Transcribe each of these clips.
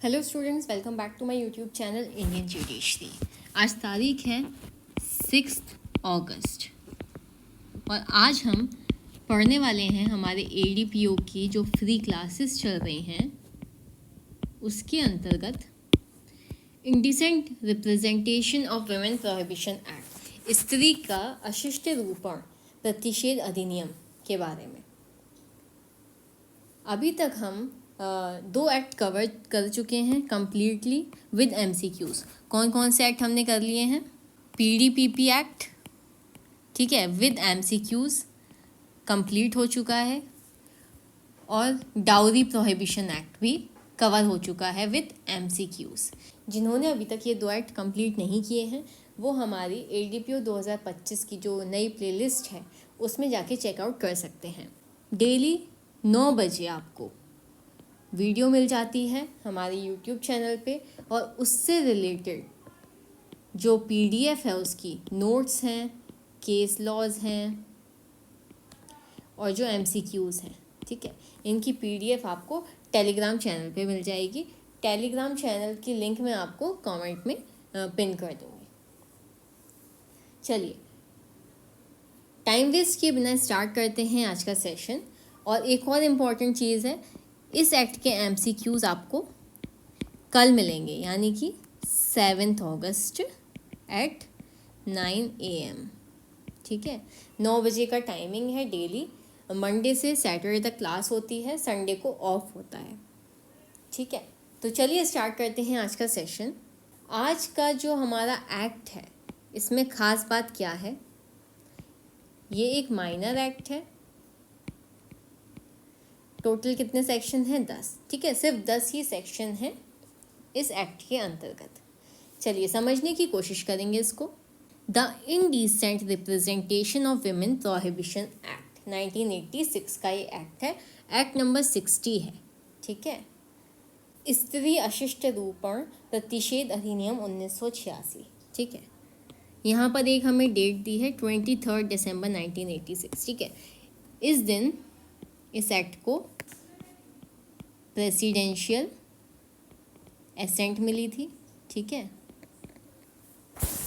Hello students, welcome back to my YouTube channel Indian judiciary. आज तारीख है 6 अगस्त और आज हम पढ़ने वाले हैं हमारे एडीपीओ की जो फ्री क्लासेस चल रही हैं उसके अंतर्गत indecent representation of women prohibition act, स्त्री का अशिष्ट रूपण प्रतिषेध अधिनियम के बारे में। अभी तक हम 2 एक्ट कवर कर चुके हैं कम्प्लीटली विद MCQs। कौन कौन से एक्ट हमने कर लिए हैं? PDPP एक्ट, ठीक है, विद MCQs कंप्लीट हो चुका है, और डाउरी प्रोहिबिशन एक्ट भी कवर हो चुका है विद MCQs। जिन्होंने अभी तक ये 2 एक्ट कंप्लीट नहीं किए हैं वो हमारी ADPO 2025 की जो नई प्लेलिस्ट है उसमें जाके चेकआउट कर सकते हैं। डेली 9 बजे आपको वीडियो मिल जाती है हमारे यूट्यूब चैनल पे, और उससे रिलेटेड जो PDF है उसकी नोट्स हैं, केस लॉज हैं और जो MCQs हैं, ठीक है, इनकी PDF आपको टेलीग्राम चैनल पे मिल जाएगी। टेलीग्राम चैनल की लिंक मैं आपको कमेंट में पिन कर दूँगी। चलिए, टाइम वेस्ट किए बिना स्टार्ट करते हैं आज का सेशन। और एक और इम्पॉर्टेंट चीज़ है, इस एक्ट के MCQs आपको कल मिलेंगे, यानी कि 7 अगस्त एट 9 AM, ठीक है। 9 बजे का टाइमिंग है। डेली मंडे से सैटरडे तक क्लास होती है, संडे को ऑफ होता है, ठीक है। तो चलिए स्टार्ट करते हैं आज का सेशन। आज का जो हमारा एक्ट है इसमें ख़ास बात क्या है? ये एक माइनर एक्ट है। टोटल कितने सेक्शन हैं? 10, ठीक है, सिर्फ 10 ही सेक्शन हैं इस एक्ट के अंतर्गत। चलिए समझने की कोशिश करेंगे इसको। The indecent representation of women prohibition act 1986 का ये एक्ट है। एक्ट नंबर 60 है, ठीक है। स्त्री अशिष्ट रूपण प्रतिषेध अधिनियम 1986, ठीक है। यहाँ पर एक हमें डेट दी है 23 दिसंबर 1986, ठीक है। इस दिन इस एक्ट को प्रेसिडेंशियल एसेंट मिली थी, ठीक है।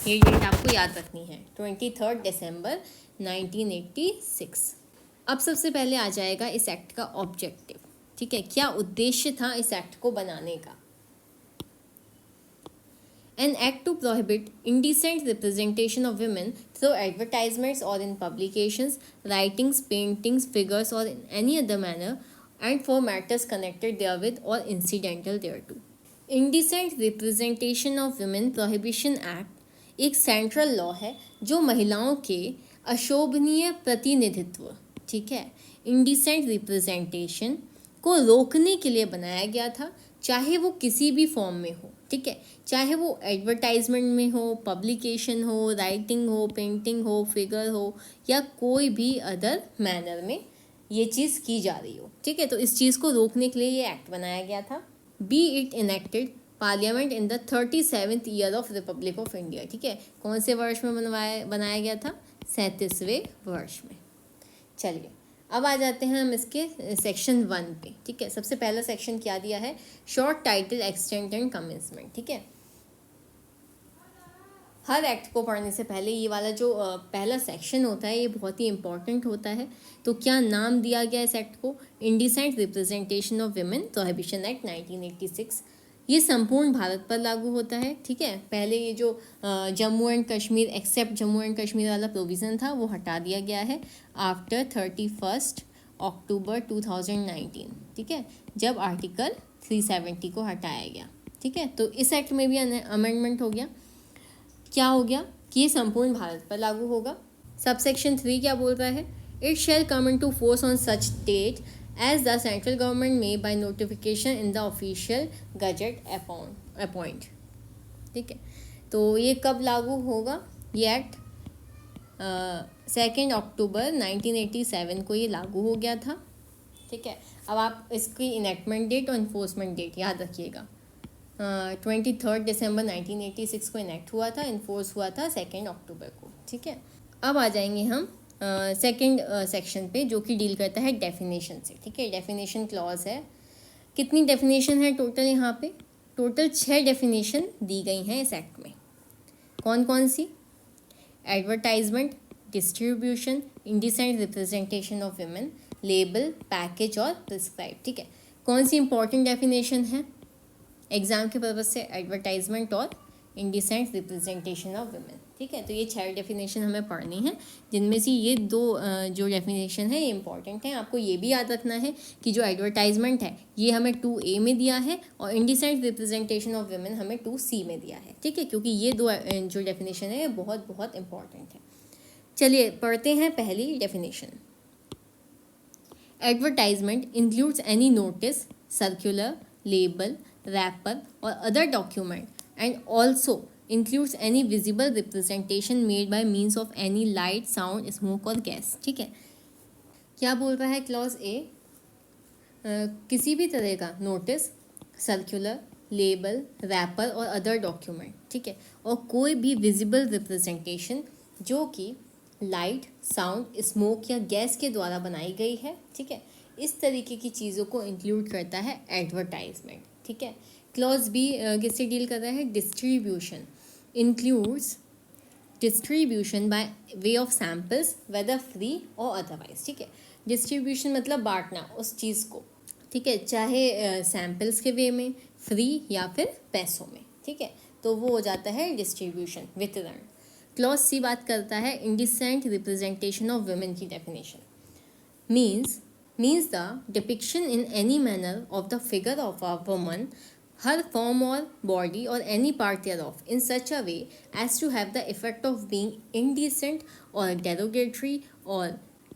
ये डेट आपको याद रखनी है, 23 दिसंबर 1986। अब सबसे पहले आ जाएगा इस एक्ट का ऑब्जेक्टिव, ठीक है, क्या उद्देश्य था इस एक्ट को बनाने का। An act to prohibit indecent representation of women through advertisements or in publications, writings, paintings, figures, or in any other manner, and for matters connected therewith or incidental thereto. Indecent Representation of Women Prohibition Act एक central law है जो महिलाओं के अशोभनीय प्रतिनिधित्व, ठीक है, indecent representation को रोकने के लिए बनाया गया था, चाहे वो किसी भी फॉर्म में हो, ठीक है, चाहे वो एडवर्टाइजमेंट में हो, पब्लिकेशन हो, राइटिंग हो, पेंटिंग हो, फिगर हो, या कोई भी अदर मैनर में ये चीज़ की जा रही हो, ठीक है। तो इस चीज़ को रोकने के लिए ये एक्ट बनाया गया था। B it enacted parliament in the 37th year of Republic of India, ठीक है। कौन से वर्ष में बनाया गया था? 37वें वर्ष में। चलिए अब आ जाते हैं हम इसके सेक्शन 1 पे, ठीक है। सबसे पहला सेक्शन क्या दिया है? Short title, extent and commencement, ठीक है। हर एक्ट को पढ़ने से पहले ये वाला जो पहला सेक्शन होता है ये बहुत ही इंपॉर्टेंट होता है। तो क्या नाम दिया गया इस एक्ट को? Indecent representation of women prohibition act 1986। ये संपूर्ण भारत पर लागू होता है, ठीक है। पहले ये जो Jammu and Kashmir except Jammu and Kashmir वाला प्रोविज़न था वो हटा दिया गया है आफ्टर 31 अक्टूबर 2019, ठीक है, जब आर्टिकल 370 को हटाया गया, ठीक है। तो इस एक्ट में भी अमेंडमेंट हो गया। क्या हो गया कि ये संपूर्ण भारत पर लागू होगा। सबसेक्शन 3 क्या बोल रहा है? It shall come into force on such date as the central government may by notification in the official gazette appoint, ठीक है। तो ये कब लागू होगा? ये एक्ट 2 अक्टूबर 1987 को ये लागू हो गया था, ठीक है। अब आप इसकी इनेक्टमेंट डेट और इन्फोर्समेंट डेट याद रखिएगा। 23 दिसंबर 1986 को इनेक्ट हुआ था, इन्फोर्स हुआ था 2 अक्टूबर को, ठीक है। अब आ जाएंगे हम सेकंड सेक्शन पे जो कि डील करता है डेफिनेशन से, ठीक है। डेफिनेशन क्लॉज है। कितनी डेफिनेशन है टोटल यहाँ पे? टोटल 6 डेफिनेशन दी गई हैं इस एक्ट में। कौन कौन सी? Advertisement, distribution, indecent representation of women, label, package और प्रिस्क्राइब। ठीक है, कौन सी इंपॉर्टेंट डेफिनेशन है एग्जाम के पर्पज से? एडवर्टाइजमेंट और इंडिसेंट रिप्रेजेंटेशन ऑफ वुमेन। ठीक है, तो ये 6 डेफिनेशन हमें पढ़नी है, जिनमें से ये 2 जो डेफिनेशन है ये इंपॉर्टेंट है। आपको ये भी याद रखना है कि जो एडवर्टाइजमेंट है ये हमें 2A में दिया है और इंडिसेंट रिप्रेजेंटेशन ऑफ वुमेन हमें 2C में दिया है। ठीक है, क्योंकि ये 2 जो डेफिनेशन है ये बहुत बहुत इंपॉर्टेंट है। चलिए पढ़ते हैं पहली definition. Advertisement includes any notice, circular, label, wrapper or other document and also includes any visible representation made by means of any light, sound, smoke और gas। ठीक है, क्या बोल रहा है क्लॉज ए? किसी भी तरह का notice, circular, label, wrapper or other document, ठीक है, और कोई भी विजिबल रिप्रेजेंटेशन जो कि लाइट, साउंड, स्मोक या गैस के द्वारा बनाई गई है। ठीक है, इस तरीके की चीज़ों को इंक्लूड करता है एडवर्टाइजमेंट। ठीक है, क्लॉज बी किससे डील कर रहा है? Distribution includes distribution by way of samples whether free और अदरवाइज। ठीक है, डिस्ट्रीब्यूशन मतलब बांटना उस चीज़ को, ठीक है, चाहे सैम्पल्स के वे में, फ्री या फिर पैसों में। ठीक है, तो वो हो जाता है डिस्ट्रीब्यूशन, वितरण। क्लॉज सी बात करता है इंडिसेंट रिप्रेजेंटेशन ऑफ वुमेन की definition. means the depiction in any manner of the figure of a woman, her form or body or any part thereof in such a way as to have the effect of being indecent or derogatory or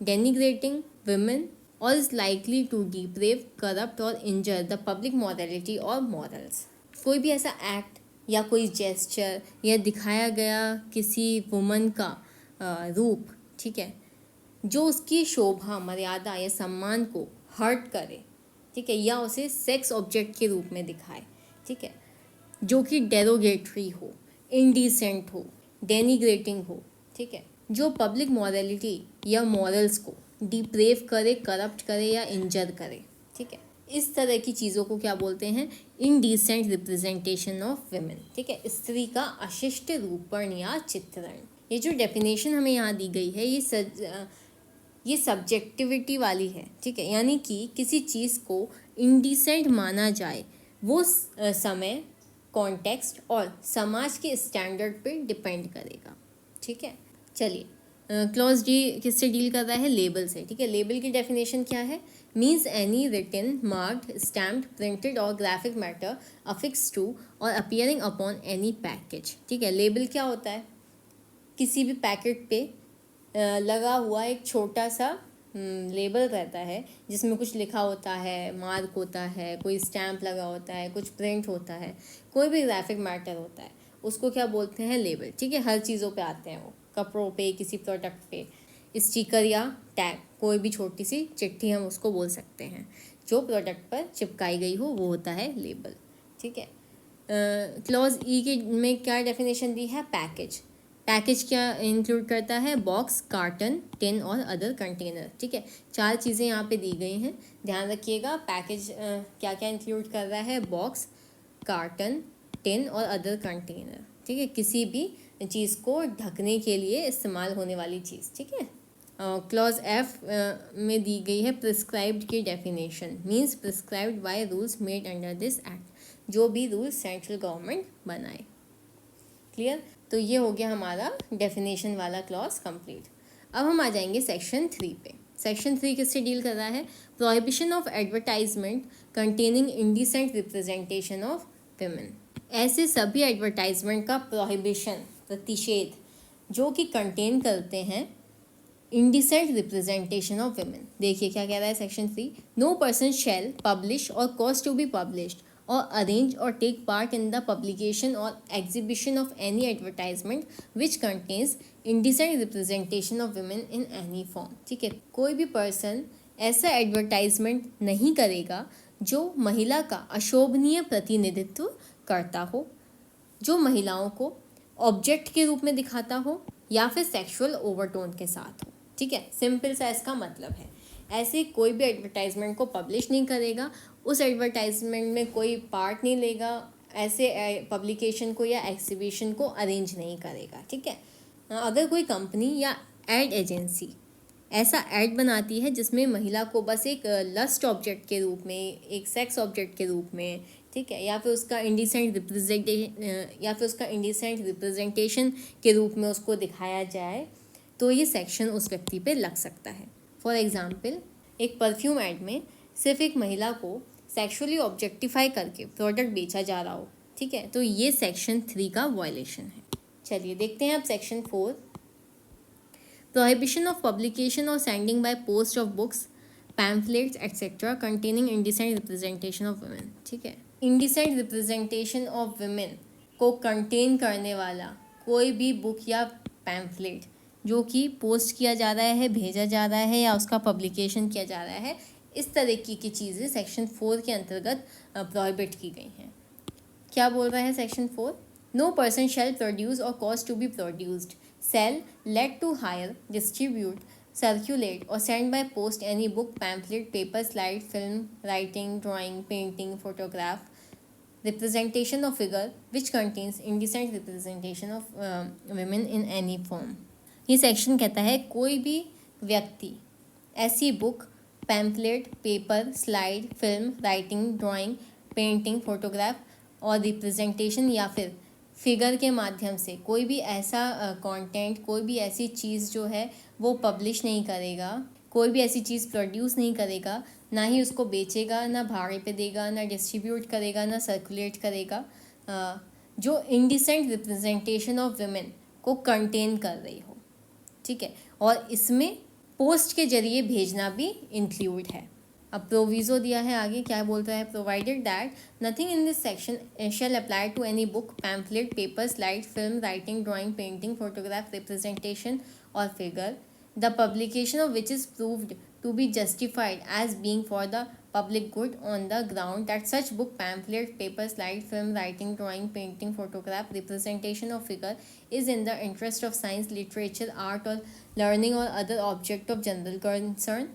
denigrating women, or is likely to deprave, corrupt or injure the public morality or morals। कोई भी ऐसा act या कोई gesture या दिखाया गया किसी woman का रूप, ठीक है, जो उसकी शोभा, मर्यादा या सम्मान को हर्ट करे, ठीक है, या उसे सेक्स ऑब्जेक्ट के रूप में दिखाए, ठीक है, जो कि डेरोगेटरी हो, इंडिसेंट हो, डेनिग्रेटिंग हो, ठीक है, जो पब्लिक मॉरलिटी या मॉरल्स को डिप्रेव करे, करप्ट करे या इंजर करे। ठीक है, इस तरह की चीज़ों को क्या बोलते हैं? Indecent representation of women. ठीक है, स्त्री का अशिष्ट रूपण या चित्रण। ये जो डेफिनेशन हमें यहाँ दी गई है ये सब्जेक्टिविटी वाली है। ठीक है, यानी कि किसी चीज़ को इंडिसेंट माना जाए वो समय, कॉन्टेक्स्ट और समाज के स्टैंडर्ड पे डिपेंड करेगा। ठीक है, चलिए क्लॉज डी किससे डील कर रहा है? लेबल से। ठीक है, लेबल की डेफिनेशन क्या है? Means any written, marked, stamped, printed और ग्राफिक मैटर अफिक्स टू और अपीयरिंग अपॉन एनी पैकेज। ठीक है, लेबल क्या होता है? किसी भी पैकेट पे लगा हुआ एक छोटा सा लेबल रहता है जिसमें कुछ लिखा होता है, मार्क होता है, कोई स्टैम्प लगा होता है, कुछ प्रिंट होता है, कोई भी ग्राफिक मैटर होता है, उसको क्या बोलते हैं? लेबल। ठीक है, हर चीज़ों पे आते हैं वो, कपड़ों पे, किसी प्रोडक्ट पे, स्टिकर या टैग, कोई भी छोटी सी चिट्ठी हम उसको बोल सकते हैं जो प्रोडक्ट पर चिपकाई गई हो, वो होता है लेबल। ठीक है, क्लॉज ई के में क्या डेफिनेशन दी है? पैकेज। पैकेज क्या इंक्लूड करता है? बॉक्स, कार्टन, टिन और अदर कंटेनर। ठीक है, 4 चीज़ें यहाँ पे दी गई हैं, ध्यान रखिएगा। पैकेज क्या क्या इंक्लूड कर रहा है? बॉक्स, कार्टन, टिन और अदर कंटेनर। ठीक है, किसी भी चीज़ को ढकने के लिए इस्तेमाल होने वाली चीज़। ठीक है, क्लॉज एफ में दी गई है प्रिस्क्राइब्ड की definition. Means prescribed by rules made under this act, जो भी रूल्स सेंट्रल गवर्नमेंट बनाए। क्लियर? तो ये हो गया हमारा डेफिनेशन वाला क्लॉज कंप्लीट। अब हम आ जाएंगे सेक्शन 3 पे। सेक्शन 3 किससे डील कर रहा है? Prohibition of advertisement containing indecent representation of women. ऐसे सभी एडवर्टाइजमेंट का प्रोहिबिशन, प्रतिषेध, जो कि कंटेन करते हैं इंडिसेंट रिप्रेजेंटेशन ऑफ वुमेन। देखिए क्या कह रहा है section 3। No person shall publish or cause to be published or arrange or take part in the publication or exhibition of any advertisement which contains indecent representation of women in any form। ठीक है, कोई भी person ऐसा advertisement नहीं करेगा जो महिला का अशोभनीय प्रतिनिधित्व करता हो, जो महिलाओं को ऑब्जेक्ट के रूप में दिखाता हो या फिर सेक्सुअल ओवरटोन के साथ हो। ठीक है, सिंपल सा इसका मतलब है। ऐसे कोई भी एडवर्टाइजमेंट को पब्लिश नहीं करेगा, उस एडवर्टाइजमेंट में कोई पार्ट नहीं लेगा, ऐसे पब्लिकेशन को या एग्जीबिशन को अरेंज नहीं करेगा। ठीक है, अगर कोई कंपनी या एड एजेंसी ऐसा ऐड बनाती है जिसमें महिला को बस एक लस्ट ऑब्जेक्ट के रूप में, एक सेक्स ऑब्जेक्ट के रूप में, ठीक है, या फिर उसका इंडिसेंट रिप्रेजेंटेशन के रूप में उसको दिखाया जाए, तो ये सेक्शन उस व्यक्ति पे लग सकता है। फॉर एग्जाम्पल, एक परफ्यूम ऐड में सिर्फ एक महिला को सेक्सुअली ऑब्जेक्टिफाई करके प्रोडक्ट बेचा जा रहा हो, ठीक है, तो ये सेक्शन 3 का वायलेशन है। चलिए देखते हैं अब सेक्शन 4, प्रोहिबिशन ऑफ पब्लिकेशन और sending by post of books, pamphlets etcetera containing indecent representation of women. ठीक है, इंडिसेंट रिप्रेजेंटेशन ऑफ वुमेन को कंटेन करने वाला कोई भी बुक या पैम्फलेट जो कि पोस्ट किया जा रहा है, भेजा जा रहा है या उसका पब्लिकेशन किया जा रहा है, इस तरह की चीज़ें सेक्शन 4 के अंतर्गत प्रोहिबिट की गई हैं। क्या बोल रहा है section 4? No person shall produce or cause to be produced, sell, let to hire, distribute, circulate or send by post any book, pamphlet, paper, slide, film, writing, drawing, painting, photograph, representation of figure which contains indecent representation of women in any form। ये section कहता है कोई भी व्यक्ति ऐसी book, pamphlet, paper, slide, film, writing, drawing, painting, photograph और representation या फिर फिगर के माध्यम से कोई भी ऐसा कंटेंट, कोई भी ऐसी चीज़ जो है वो पब्लिश नहीं करेगा, कोई भी ऐसी चीज़ प्रोड्यूस नहीं करेगा, ना ही उसको बेचेगा, ना भाड़े पे देगा, ना डिस्ट्रीब्यूट करेगा, ना सर्कुलेट करेगा, जो इंडिसेंट रिप्रेजेंटेशन ऑफ वुमेन को कंटेन कर रही हो। ठीक है, और इसमें पोस्ट के जरिए भेजना भी इंक्लूड है। अब प्रोविज़ो दिया है आगे, क्या बोलता है? Provided that nothing in this section shall apply to any book, pamphlet, paper, slide, film, writing, drawing, painting, photograph, representation और figure, the publication of which is proved to be justified as being for the public good on the ground that such book, pamphlet, paper, slide, film, writing, drawing, painting, photograph, representation of figure is in the interest of science, literature, art or learning or other object of general concern,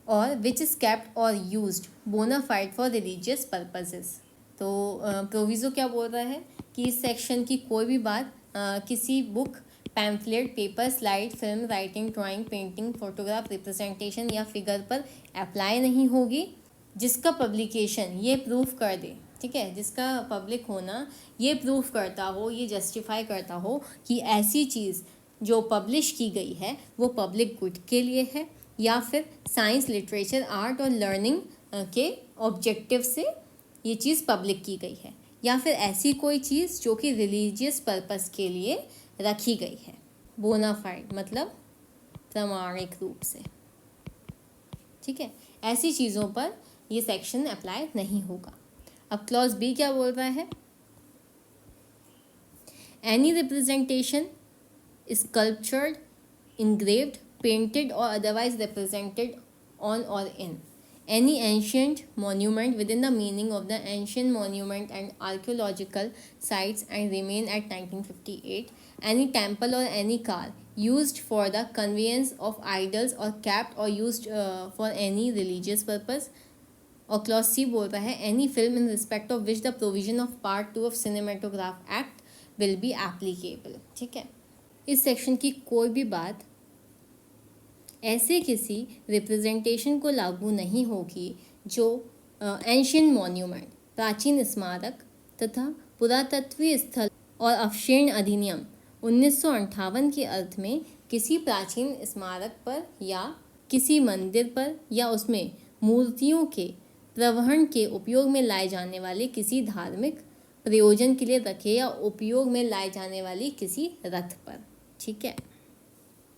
or which is kept or used bona fide for religious purposes। तो proviso क्या बोल रहा है कि इस section की कोई भी बात किसी book, pamphlet, paper, slide, film, writing, drawing, painting, photograph, representation या फिगर पर अप्लाई नहीं होगी जिसका पब्लिकेशन ये प्रूफ कर दे, ठीक है, जिसका पब्लिक होना ये प्रूफ करता हो, ये जस्टिफाई करता हो कि ऐसी चीज़ जो पब्लिश की गई है वो पब्लिक गुड के लिए है या फिर साइंस, लिटरेचर, आर्ट और लर्निंग के ऑब्जेक्टिव से ये चीज़ पब्लिक की गई है, या फिर ऐसी कोई चीज़ जो कि रिलीजियस पर्पस के लिए रखी गई है। बोनाफाइड मतलब प्रामाणिक रूप से। ठीक है, ऐसी चीज़ों पर ये सेक्शन अप्लाई नहीं होगा। अब क्लॉज बी क्या बोल रहा है? Any representation, sculptured, engraved, painted or otherwise represented on or in any ancient monument within the meaning of the Ancient Monument and Archaeological Sites and remain at 1958, any temple or any car used for the conveyance of idols or kept or used for any religious purpose। और clause सी बोल रहा है any film in respect of which the provision of part 2 of cinematograph act will be applicable. ठीक है, इस section की कोई भी बात ऐसे किसी रिप्रेजेंटेशन को लागू नहीं होगी जो एंशियंट मॉन्यूमेंट, प्राचीन स्मारक तथा पुरातत्वीय स्थल और अवशेष अधिनियम 1958 के अर्थ में किसी प्राचीन स्मारक पर या किसी मंदिर पर या उसमें मूर्तियों के प्रवहन के उपयोग में लाए जाने वाले किसी धार्मिक प्रयोजन के लिए रखे या उपयोग में लाए जाने वाली किसी रथ पर। ठीक है,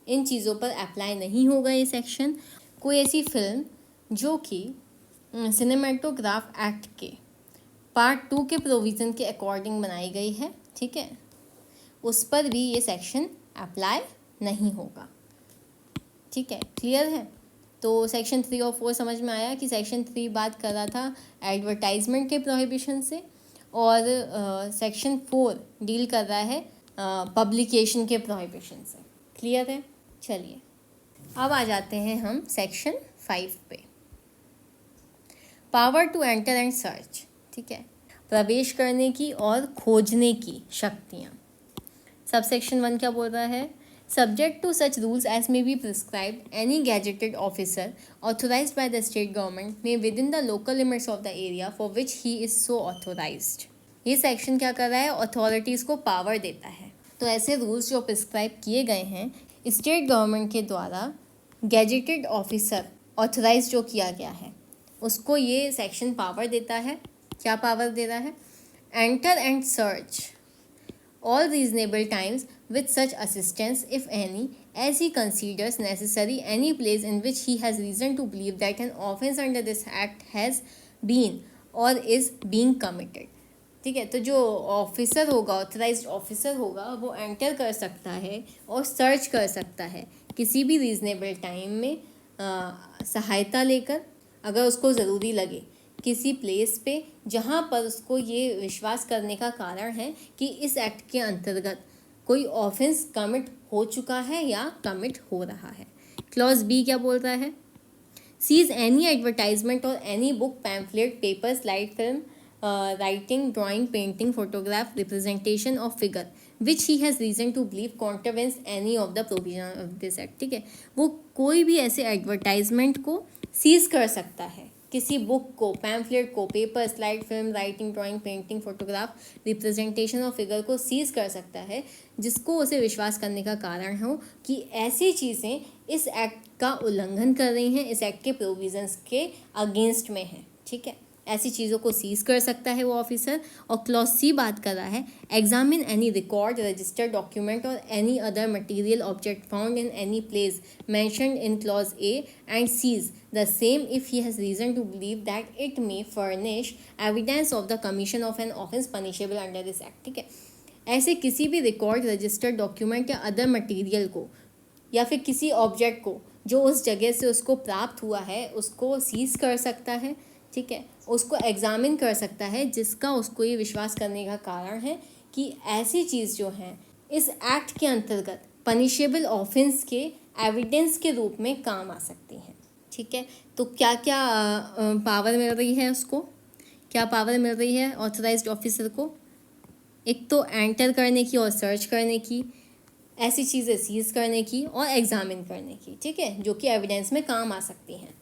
इन चीज़ों पर अप्लाई नहीं होगा ये सेक्शन। कोई ऐसी फिल्म जो कि सिनेमेटोग्राफ एक्ट के पार्ट 2 के प्रोविज़न के अकॉर्डिंग बनाई गई है, ठीक है, उस पर भी ये सेक्शन अप्लाई नहीं होगा। ठीक है, क्लियर है? तो सेक्शन 3 और 4 समझ में आया कि सेक्शन 3 बात कर रहा था एडवर्टाइजमेंट के प्रोहिबिशन से और सेक्शन 4 डील कर रहा है पब्लिकेशन के प्रोहिबिशन से। क्लियर है? चलिए अब आ जाते हैं हम सेक्शन 5 पे, power to enter and search. ठीक है, प्रवेश करने की और खोजने की शक्तियाँ। सबसेक्शन 1 क्या बोल रहा है? Subject to such rules as may be prescribed any gazetted officer authorised by the state government may within the local limits of the area for which he is so authorised. ये section क्या कर रहा है? Authorities को power देता है। तो ऐसे रूल्स जो प्रिस्क्राइब किए गए हैं स्टेट गवर्नमेंट के द्वारा, गैजेटेड ऑफिसर ऑथराइज जो किया गया है उसको ये सेक्शन पावर देता है। क्या पावर दे रहा है? Enter and search all reasonable times with such assistance if any as he considers necessary any place in which he has reason to believe that an offence under this act has been or is being committed। ठीक है, तो जो officer होगा, authorised officer होगा, वो enter कर सकता है और सर्च कर सकता है किसी भी रीजनेबल टाइम में सहायता लेकर, अगर उसको ज़रूरी लगे, किसी प्लेस पे जहाँ पर उसको ये विश्वास करने का कारण है कि इस एक्ट के अंतर्गत कोई ऑफेंस कमिट हो चुका है या कमिट हो रहा है। क्लॉज बी क्या बोल रहा है? सीज एनी एडवर्टाइजमेंट और any book, pamphlet, paper, slide film, writing, drawing, painting, photograph, representation of figure which he has reason to believe contravenes any of the provision of this act. ठीक है, वो कोई भी ऐसे एडवर्टाइजमेंट को seize कर सकता है, किसी बुक को, पैम्फलेट को, paper, slide film, writing, drawing, painting, photograph, representation और फिगर को सीज कर सकता है जिसको उसे विश्वास करने का कारण हो कि ऐसी चीज़ें इस एक्ट का उल्लंघन कर रही हैं, इस एक्ट के प्रोविजंस के अगेंस्ट में हैं। ठीक है, ऐसी चीज़ों को सीज कर सकता है वो ऑफिसर। और क्लॉज सी बात कर रहा है, examine any record, registered document or any other material object found in any place mentioned in clause A and seize the same if he has reason to believe that it may furnish evidence of the commission of an offence punishable under this act. ठीक है, ऐसे किसी भी record, registered document या other material को या फिर किसी ऑब्जेक्ट को जो उस जगह से उसको प्राप्त हुआ है उसको सीज कर सकता है। ठीक है, उसको एग्जामिन कर सकता है जिसका उसको ये विश्वास करने का कारण है कि ऐसी चीज़ जो है इस एक्ट के अंतर्गत पनिशेबल ऑफेंस के एविडेंस के रूप में काम आ सकती हैं। ठीक है, तो क्या क्या पावर मिल रही है उसको? क्या पावर मिल रही है ऑथराइज्ड ऑफिसर को? एक तो एंटर करने की और सर्च करने की, ऐसी चीज़ें सीज करने की और एग्जामिन करने की। ठीक है, जो कि एविडेंस में काम आ सकती हैं।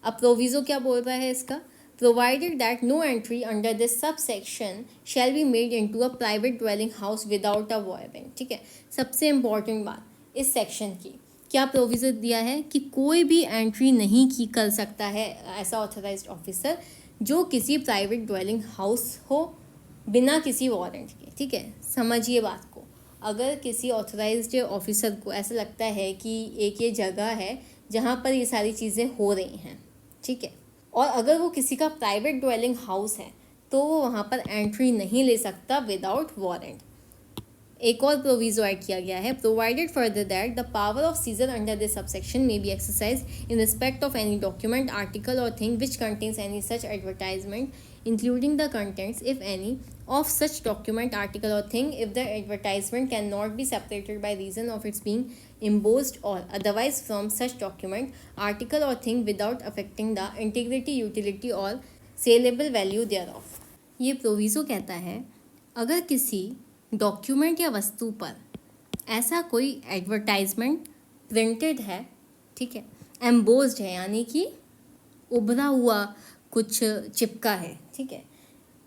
अब प्रोविज़ो क्या बोल रहा है इसका? Provided that no entry under this sub section shall be made into a private dwelling house without a warrant. ठीक है, सबसे इम्पॉर्टेंट बात इस सेक्शन की क्या प्रोविज़ो दिया है कि कोई भी एंट्री नहीं की कर सकता है ऐसा ऑथराइज्ड ऑफिसर जो किसी प्राइवेट ड्वेलिंग हाउस हो बिना किसी वारंट के। ठीक है, समझिए बात को। अगर किसी ऑथराइज्ड ऑफिसर को ऐसा लगता है कि एक ये जगह है जहाँ पर ये सारी चीज़ें हो रही हैं, ठीक है, और अगर वो किसी का प्राइवेट ड्वेलिंग हाउस है तो वो वहाँ पर एंट्री नहीं ले सकता विदाउट वारंट। एक और प्रोविज़ो ऐड किया गया है, provided further that the power of seizure under this subsection may be exercise in respect of any document, article or thing which contains any such advertisement including the contents, if any, of such document, article or thing if the advertisement cannot be separated by reason of its being embossed or otherwise from such document, article or thing without affecting the integrity, utility or saleable value thereof। ये proviso कहता है अगर किसी document या वस्तु पर ऐसा कोई एडवर्टाइजमेंट प्रिंटेड है, ठीक है, एम्बोस्ड है यानी कि उभरा हुआ कुछ चिपका है, ठीक है,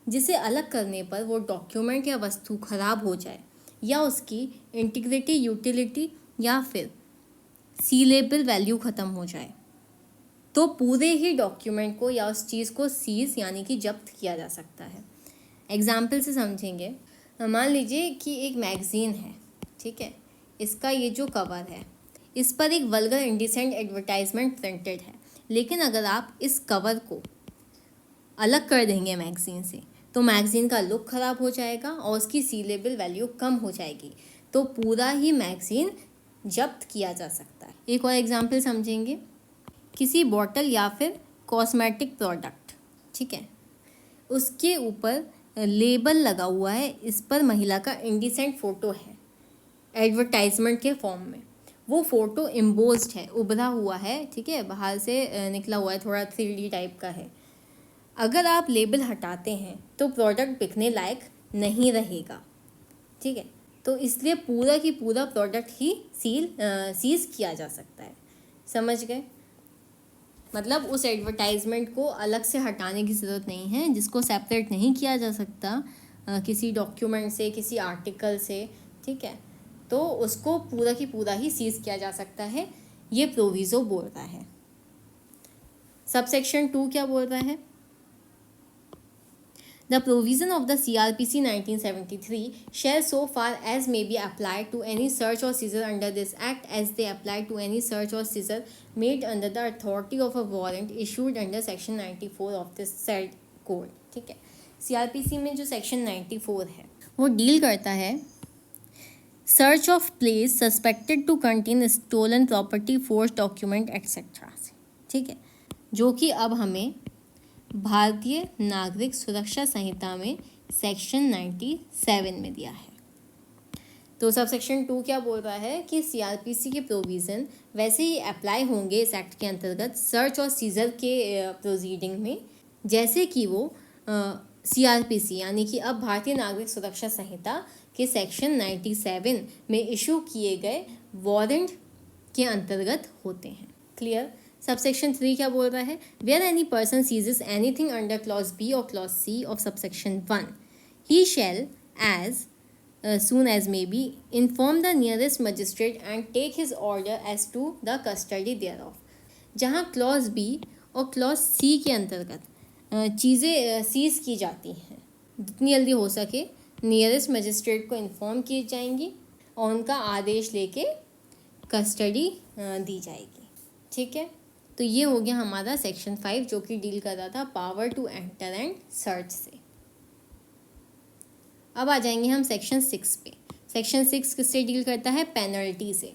जिसे अलग करने पर वो डॉक्यूमेंट या वस्तु खराब हो जाए या उसकी इंटीग्रिटी, यूटिलिटी या फिर सीलेबल वैल्यू ख़त्म हो जाए तो पूरे ही डॉक्यूमेंट को या उस चीज़ को सीज यानी कि जब्त किया जा सकता है। एग्जाम्पल से समझेंगे, मान लीजिए कि एक मैगज़ीन है, ठीक है, इसका ये जो कवर है इस पर एक वल्गर इंडिसेंट एडवर्टाइजमेंट प्रिंटेड है, लेकिन अगर आप इस कवर को अलग कर देंगे मैगज़ीन से तो मैगज़ीन का लुक ख़राब हो जाएगा और उसकी सीलेबल वैल्यू कम हो जाएगी, तो पूरा ही मैगज़ीन जब्त किया जा सकता है। एक और एग्जांपल समझेंगे, किसी बॉटल या फिर कॉस्मेटिक प्रोडक्ट, ठीक है, उसके ऊपर लेबल लगा हुआ है, इस पर महिला का इंडिसेंट फ़ोटो है एडवर्टाइजमेंट के फॉर्म में, वो फ़ोटो एम्बोस्ड है, उभरा हुआ है, ठीक है, बाहर से निकला हुआ है, थोड़ा 3D टाइप का है, अगर आप लेबल हटाते हैं तो प्रोडक्ट बिकने लायक नहीं रहेगा, ठीक है। तो इसलिए पूरा की पूरा प्रोडक्ट ही सीज किया जा सकता है, समझ गए। मतलब उस एडवर्टाइजमेंट को अलग से हटाने की ज़रूरत नहीं है, जिसको सेपरेट नहीं किया जा सकता किसी डॉक्यूमेंट से, किसी आर्टिकल से, ठीक है। तो उसको पूरा की पूरा ही सीज किया जा सकता है, ये प्रोविज़ो बोल रहा है। सबसेक्शन 2 क्या बोल रहा है? The provision of the CRPC 1973 shall so far as may be applied to any search or seizure under this act as they apply to any search or seizure made under the authority of a warrant issued under section 94 of this said code, ठीक है। CRPC में जो section 94 है वो deal करता है search of place suspected to contain stolen property, force document etcetera, ठीक है, जो कि अब हमें भारतीय नागरिक सुरक्षा संहिता में सेक्शन 97 में दिया है। तो सब सेक्शन 2 क्या बोल रहा है कि सीआरपीसी के प्रोविज़न वैसे ही अप्लाई होंगे इस एक्ट के अंतर्गत सर्च और सीजर के प्रोसीडिंग में, जैसे कि वो सीआरपीसी यानी कि अब भारतीय नागरिक सुरक्षा संहिता के सेक्शन 97 में इशू किए गए वारंट के अंतर्गत होते हैं। क्लियर। सबसेक्शन 3 क्या बोल रहा है? Where any person seizes anything under clause B or clause C of subsection 1 he shall as soon as may be inform the nearest magistrate and take his order as to the custody thereof। जहाँ clause B or clause सी के अंतर्गत चीज़ें seize की जाती हैं, जितनी जल्दी हो सके नियरेस्ट मजिस्ट्रेट को इन्फॉर्म की जाएंगी और उनका आदेश लेके कस्टडी दी जाएगी, ठीक है। तो ये हो गया हमारा सेक्शन 5 जो कि डील कर रहा था power to enter and search से। अब आ जाएंगे हम सेक्शन 6 पे। सेक्शन 6 किससे डील करता है? पेनल्टी से।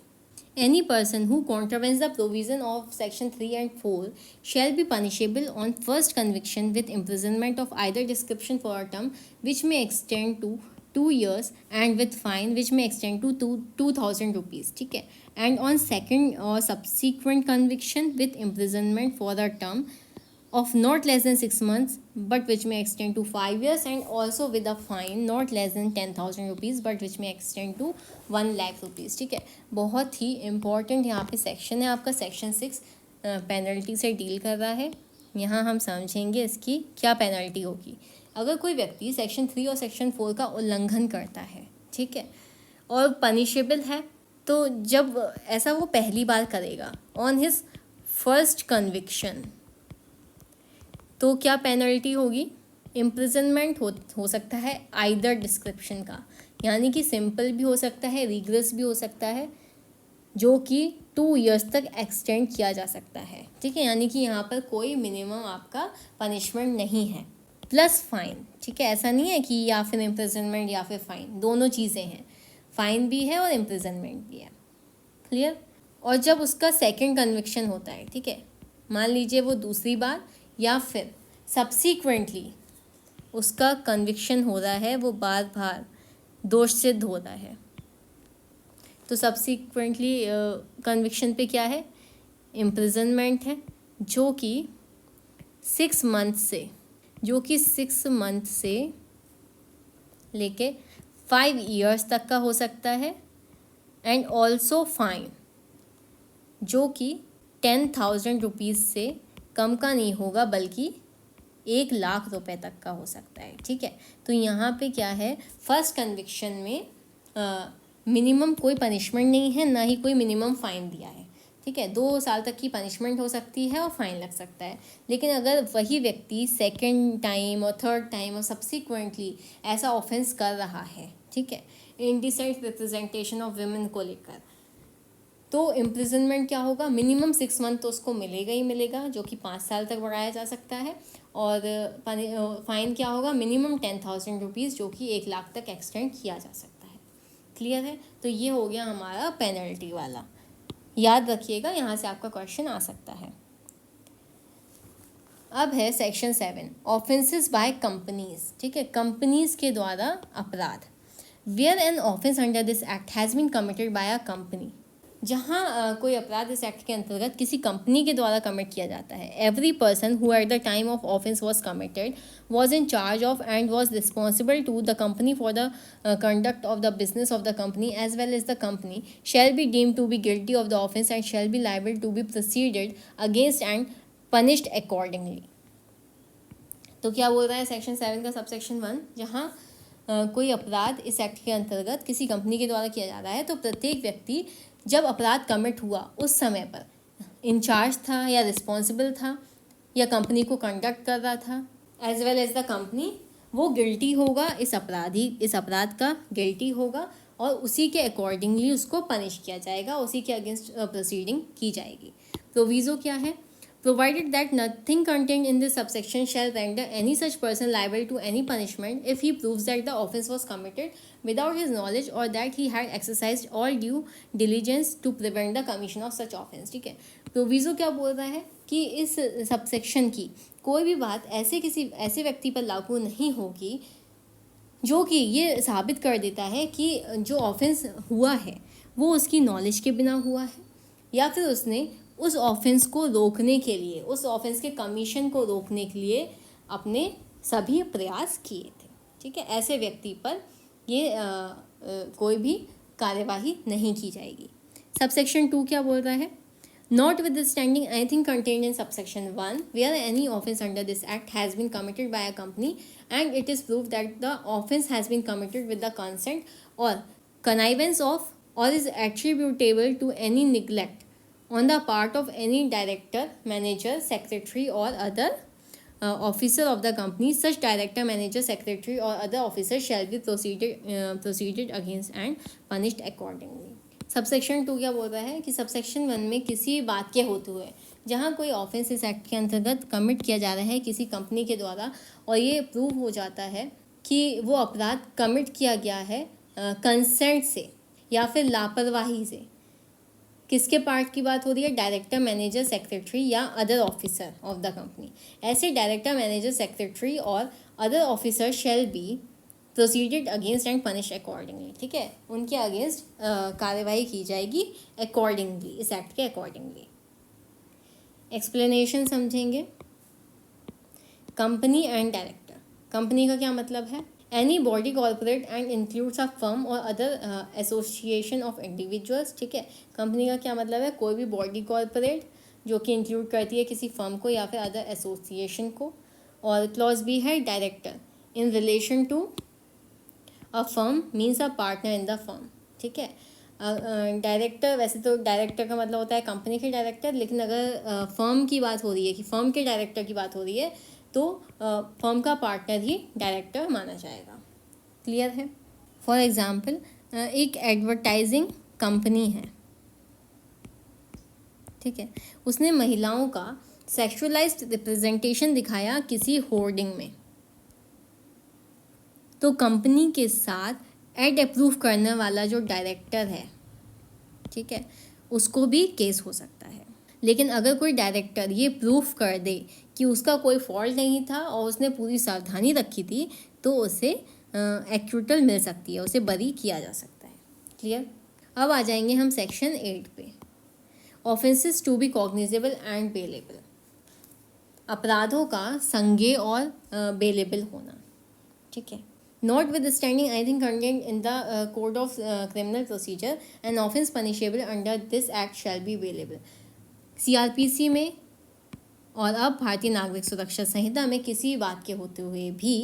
Any person who contravenes the provision of section 3 and 4 shall be punishable on first conviction with imprisonment of either description for a term which may extend to 2 years and with fine which may extend to 2,000 rupees, ठीक है। And on second or subsequent conviction with imprisonment for a term of not less than 6 months but which may extend to 5 years and also with a fine not less than 10,000 rupees but which may extend to 1 lakh rupees, ठीक है। बहुत ही important यहाँ पे section है आपका section 6 penalty से deal कर रहा है। यहाँ हम समझेंगे इसकी क्या पेनल्टी होगी अगर कोई व्यक्ति सेक्शन 3 और सेक्शन 4 का उल्लंघन करता है, ठीक है, और पनिशेबल है। तो जब ऐसा वो पहली बार करेगा ऑन हिज फर्स्ट कन्विक्शन तो क्या पेनल्टी होगी? इम्प्रिजनमेंट हो सकता है आइदर डिस्क्रिप्शन का, यानी कि सिंपल भी हो सकता है, रिग्रेस भी हो सकता है, जो कि 2 years तक एक्सटेंड किया जा सकता है, ठीक है। यानी कि यहाँ पर कोई मिनिमम आपका पनिशमेंट नहीं है, प्लस फाइन, ठीक है। ऐसा नहीं है कि या फिर इम्प्रिजनमेंट या फिर फाइन, दोनों चीज़ें हैं, फाइन भी है और इम्प्रिजनमेंट भी है। क्लियर। और जब उसका सेकेंड कन्विक्शन होता है, ठीक है, मान लीजिए वो दूसरी बार या फिर सब्सीक्वेंटली उसका कन्विक्शन हो रहा है, वो बार बार दोष सिद्ध हो रहा है, तो सब्सीक्वेंटली कन्विक्शन पे क्या है? इम्प्रिजनमेंट है, जो कि 6 मंथ से लेके 5 years तक का हो सकता है। एंड ऑल्सो फाइन, जो कि 10,000 रुपीज़ से कम का नहीं होगा बल्कि 1 लाख रुपए तक का हो सकता है, ठीक है। तो यहाँ पे क्या है, फर्स्ट कन्विक्शन में मिनिमम कोई पनिशमेंट नहीं है, ना ही कोई मिनिमम फ़ाइन दिया है, ठीक है। 2 साल तक की पनिशमेंट हो सकती है और फाइन लग सकता है। लेकिन अगर वही व्यक्ति सेकेंड टाइम और थर्ड टाइम और सब्सिक्वेंटली ऐसा ऑफेंस कर रहा है, ठीक है, इंडिसेंट रिप्रेजेंटेशन ऑफ वुमेन को लेकर, तो इम्प्रिजनमेंट क्या होगा? मिनिमम 6 मंथ तो उसको मिलेगा ही मिलेगा, जो कि 5 साल तक बढ़ाया जा सकता है। और फाइन क्या होगा? मिनिमम 10,000 रुपीज़, जो कि 1 लाख तक एक्सटेंड किया जा सकता है। क्लियर है। तो ये हो गया हमारा पेनल्टी वाला, याद रखिएगा, यहाँ से आपका क्वेश्चन आ सकता है। अब है सेक्शन 7 ऑफेंसेस बाय कंपनीज, ठीक है, कंपनीज के द्वारा अपराध। Where an offence under this act has been committed by a company, जहाँ कोई अपराध इस एक्ट के अंतर्गत किसी कंपनी के द्वारा कमिट किया जाता है. Every person who at the time of offence was committed was in charge of and was responsible to the company for the conduct of the business of the company as well as the company shall be deemed to be guilty of the offence and shall be liable to be proceeded against and punished accordingly. तो क्या बोल रहा है section 7 का subsection 1, जहाँ कोई अपराध इस एक्ट के अंतर्गत किसी कंपनी के द्वारा किया जा रहा है तो प्रत्येक व्यक्ति जब अपराध कमिट हुआ उस समय पर इंचार्ज था या रिस्पॉन्सिबल था या कंपनी को कंडक्ट कर रहा था as well as the company, वो गिल्टी होगा, इस अपराध का गिल्टी होगा और उसी के अकॉर्डिंगली उसको पनिश किया जाएगा, उसी के अगेंस्ट प्रोसीडिंग की जाएगी. प्रोविज़ो क्या है? Provided that nothing contained in this subsection shall render any such person liable to any punishment if he proves that the offence was committed without his knowledge or that he had exercised all due diligence to prevent the commission of such offence. ठीक है, proviso क्या बोल रहा है कि इस subsection की कोई भी बात ऐसे व्यक्ति पर लागू नहीं होगी जो कि ये साबित कर देता है कि जो ऑफेंस हुआ है वो उसकी नॉलेज के बिना हुआ है या फिर उसने उस ऑफेंस को रोकने के लिए, उस ऑफेंस के कमीशन को रोकने के लिए अपने सभी प्रयास किए थे. ठीक है, ऐसे व्यक्ति पर ये कोई भी कार्यवाही नहीं की जाएगी. सबसेक्शन 2 क्या बोल रहा है? Notwithstanding anything contained in subsection 1 where any offence under this act has been committed by a company and it is proved that the offence has been committed with the consent or connivance of or is attributable to any neglect on the part of any director, manager, secretary or other officer of the company, such director, manager, secretary or other officer shall be proceeded against and punished accordingly. Subsection 2 क्या बोल रहा है कि subsection 1 में किसी बात के होते हुए जहाँ कोई ऑफेंस इस एक्ट के अंतर्गत कमिट किया जा रहा है किसी कंपनी के द्वारा और ये प्रूव हो जाता है कि वो अपराध कमिट किया गया है कंसेंट से या फिर लापरवाही से. किसके पार्ट की बात हो रही है? डायरेक्टर, मैनेजर, सेक्रेटरी या other officer of the company. ऐसे डायरेक्टर, मैनेजर, सेक्रेटरी और other officer shall be proceeded against and punish accordingly. ठीक है, उनके अगेंस्ट कार्यवाही की जाएगी अकॉर्डिंगली, इस एक्ट के अकॉर्डिंगली. एक्सप्लेनेशन समझेंगे. Company and director. कंपनी का क्या मतलब है? Any body corporate and includes a firm और अदर एसोसिएशन ऑफ इंडिविजुअल्स. ठीक है, कंपनी का क्या मतलब है? कोई भी बॉडी कॉर्पोरेट जो कि इंक्लूड करती है किसी फर्म को या फिर अदर एसोसिएशन को. और क्लॉज बी है director in relation to a firm means a partner in the firm. ठीक है, डायरेक्टर, वैसे तो डायरेक्टर का मतलब होता है कंपनी के डायरेक्टर, लेकिन अगर फर्म की बात हो रही है कि फर्म के डायरेक्टर की बात हो रही है तो फर्म का पार्टनर ही डायरेक्टर माना जाएगा. क्लियर है? फॉर एग्जाम्पल, एक एडवर्टाइजिंग कंपनी है. ठीक है, उसने महिलाओं का सेक्सुअलाइज्ड रिप्रेजेंटेशन दिखाया किसी होर्डिंग में, तो कंपनी के साथ एड अप्रूव करने वाला जो डायरेक्टर है, ठीक है, उसको भी केस हो सकता है. लेकिन अगर कोई डायरेक्टर ये प्रूफ कर दे कि उसका कोई फॉल्ट नहीं था और उसने पूरी सावधानी रखी थी तो उसे एक्विटल मिल सकती है, उसे बरी किया जा सकता है. क्लियर? अब आ जाएंगे हम सेक्शन 8 पे. Offences to be cognizable and bailable. अपराधों का संज्ञेय और बेलेबल होना. ठीक है. Notwithstanding anything contained in the code of criminal procedure, an offence punishable under this act shall be bailable. CRPC में और अब भारतीय नागरिक सुरक्षा संहिता में किसी बात के होते हुए भी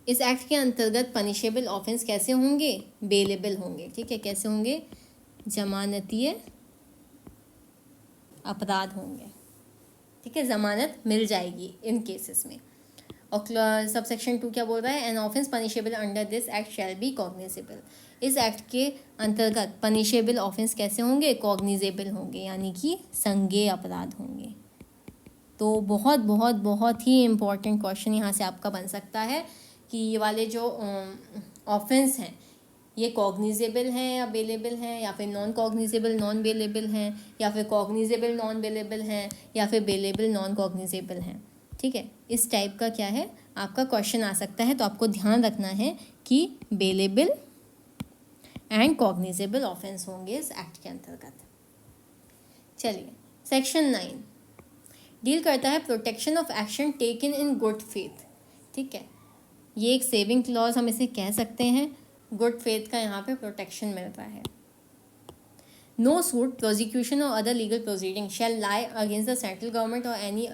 इस एक्ट के अंतर्गत पनिशेबल ऑफेंस कैसे होंगे? बेलेबल होंगे. ठीक है, कैसे होंगे? जमानतीय अपराध होंगे. ठीक है, जमानत मिल जाएगी इन केसेस में. और सबसेक्शन 2 क्या बोल रहा है? N offence punishable under this act shall B cognizable. इस एक्ट के अंतर्गत पनिशेबल ऑफेंस कैसे होंगे? कॉग्निजेबल होंगे, यानी कि संज्ञेय अपराध होंगे. तो बहुत बहुत बहुत ही इम्पॉर्टेंट क्वेश्चन यहाँ से आपका बन सकता है कि ये वाले जो ऑफेंस हैं ये कॉग्निजेबल हैं या बेलेबल हैं, या फिर नॉन कॉग्निजेबल नॉन बेलेबल हैं, या फिर कॉग्निजेबल नॉन बेलेबल हैं, या फिर बेलेबल नॉन कॉग्निजेबल हैं. ठीक है, इस टाइप का क्या है आपका क्वेश्चन आ सकता है. तो आपको ध्यान रखना है कि बेलेबल एंड कॉग्निजेबल ऑफेंस होंगे इस एक्ट के अंतर्गत. चलिए, सेक्शन 9 डील करता है protection of action taken in good faith. ठीक है, ये एक सेविंग क्लॉज हम इसे कह सकते हैं। गुड फेथ का यहाँ पे प्रोटेक्शन मिलता है। No suit, prosecution or other legal proceeding shall lie against the central government or any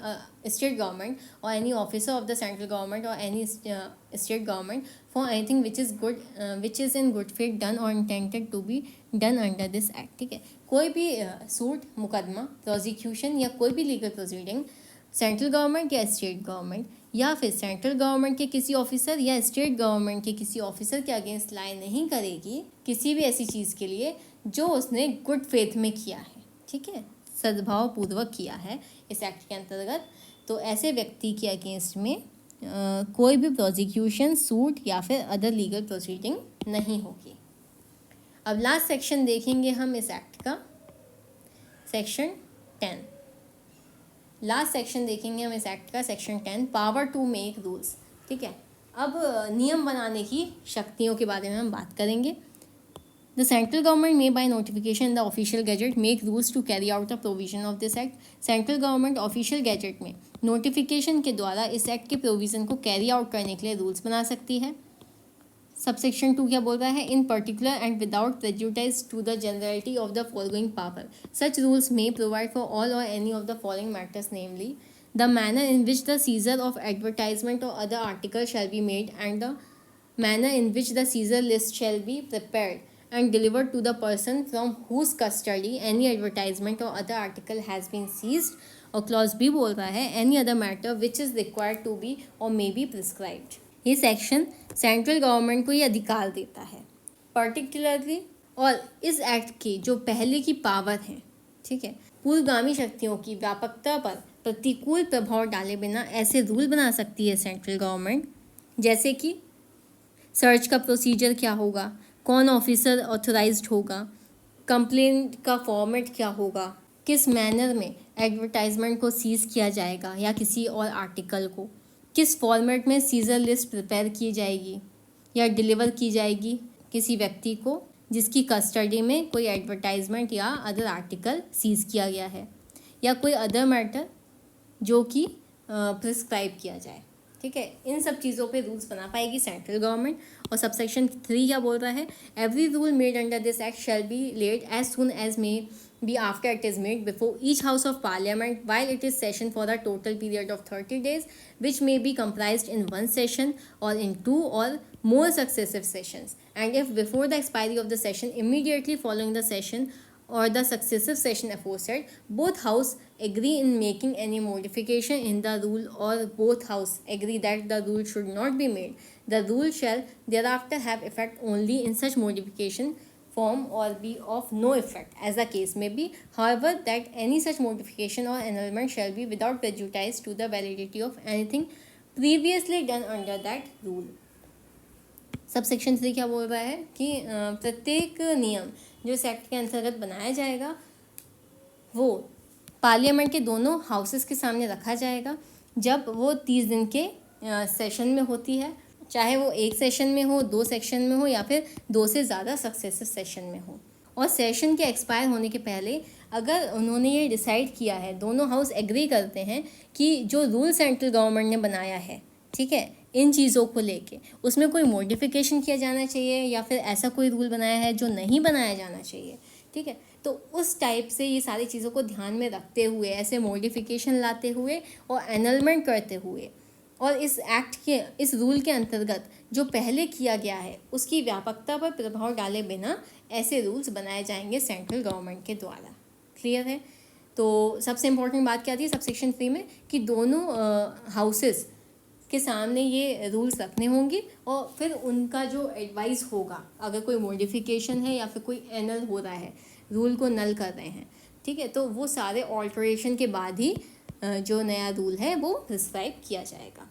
state government or any officer of the central government or any state government for anything which is in good faith done or intended to be done under this act। ठीक है, कोई भी suit, मुकदमा, prosecution या कोई भी legal proceeding central government या state government या फिर सेंट्रल गवर्नमेंट के किसी ऑफिसर या स्टेट गवर्नमेंट के किसी ऑफिसर के अगेंस्ट लाई नहीं करेगी किसी भी ऐसी चीज़ के लिए जो उसने गुड फेथ में किया है। ठीक है, सद्भाव पूर्वक किया है इस एक्ट के अंतर्गत। तो ऐसे व्यक्ति के अगेंस्ट में कोई भी प्रोसिक्यूशन, सूट या फिर अदर लीगल प्रोसीडिंग नहीं होगी। अब लास्ट सेक्शन देखेंगे हम इस एक्ट का, सेक्शन 10। लास्ट सेक्शन देखेंगे हम इस एक्ट का, section 10, power to make rules. ठीक है, अब नियम बनाने की शक्तियों के बारे में हम बात करेंगे। The central government may by notification in the official gazette make rules to carry out the provision of this act। Central government official gazette में नोटिफिकेशन के द्वारा इस एक्ट के प्रोविज़न को कैरी आउट करने के लिए रूल्स बना सकती है। सबसेक्शन 2 क्या बोल रहा है? In particular and without prejudice to the generality of the following power such rules may provide for all or any of the following matters, namely the manner in which the seizure of advertisement or other article shall be made and the manner in which the seizure list shall be prepared and delivered to the person from whose custody any advertisement or other article has been seized। और clause B बोल रहा है any other matter which is required to be or may be prescribed। ये section central government को ये अधिकार देता है पर्टिकुलरली, और इस एक्ट की जो पहले की पावर है, ठीक है, पूर्वगामी शक्तियों की व्यापकता पर प्रतिकूल प्रभाव डाले बिना ऐसे रूल बना सकती है सेंट्रल गवर्नमेंट, जैसे कि सर्च का प्रोसीजर क्या होगा, कौन ऑफिसर ऑथराइज्ड होगा, कंप्लेंट का फॉर्मेट क्या होगा, किस मैनर में एडवर्टाइजमेंट को सीज किया जाएगा या किसी और आर्टिकल को, किस फॉर्मेट में सीजर लिस्ट प्रिपेयर की जाएगी या डिलीवर की जाएगी किसी व्यक्ति को जिसकी कस्टडी में कोई एडवर्टाइजमेंट या अदर आर्टिकल सीज किया गया है, या कोई अदर मैटर जो कि प्रिस्क्राइब किया जाए। ठीक है, इन सब चीज़ों पे रूल्स बना पाएगी सेंट्रल गवर्नमेंट। और सबसेक्शन 3 क्या बोल रहा है? Every rule made under this act shall be laid as soon as may be after it is made before each house of parliament while it is session for the total period of 30 days which may be comprised in one session or in 2 or more successive sessions, and if before the expiry of the session immediately following the session or the successive session aforesaid both house agree in making any modification in the rule or both house agree that the rule should not be made, the rule shall thereafter have effect only in such modification form or be of no effect as the case may be, however that any such modification or annulment shall be without prejudice to the validity of anything previously done under that rule। Subsection 3 क्या बोल रहा है कि प्रत्येक नियम जो इस act के अंतर्गत बनाया जाएगा वो पार्लियामेंट के दोनों हाउसेस के सामने रखा जाएगा जब वो 30 दिन के सेशन में होती है, चाहे वो एक सेशन में हो, 2 सेशन में हो या फिर 2 से ज़्यादा सक्सेसिव सेशन में हो। और सेशन के एक्सपायर होने के पहले अगर उन्होंने ये डिसाइड किया है, दोनों हाउस एग्री करते हैं कि जो रूल सेंट्रल गवर्नमेंट ने बनाया है, ठीक है, इन चीज़ों को लेके उसमें कोई मॉडिफिकेशन किया जाना चाहिए या फिर ऐसा कोई रूल बनाया है जो नहीं बनाया जाना चाहिए, ठीक है, तो उस टाइप से ये सारी चीज़ों को ध्यान में रखते हुए, ऐसे मॉडिफिकेशन लाते हुए और एनलमेंट करते हुए और इस एक्ट के, इस रूल के अंतर्गत जो पहले किया गया है उसकी व्यापकता पर प्रभाव डाले बिना ऐसे रूल्स बनाए जाएंगे सेंट्रल गवर्नमेंट के द्वारा। क्लियर है? तो सबसे इम्पोर्टेंट बात क्या थी सबसेक्शन 3 में कि दोनों हाउसेस के सामने ये रूल्स रखने होंगे और फिर उनका जो एडवाइस होगा अगर कोई मॉडिफिकेशन है या फिर कोई एनल हो रहा है, रूल को नल कर रहे हैं, ठीक है, तो वो सारे ऑल्टरेशन के बाद ही जो नया रूल है वो प्रिस्क्राइब किया जाएगा।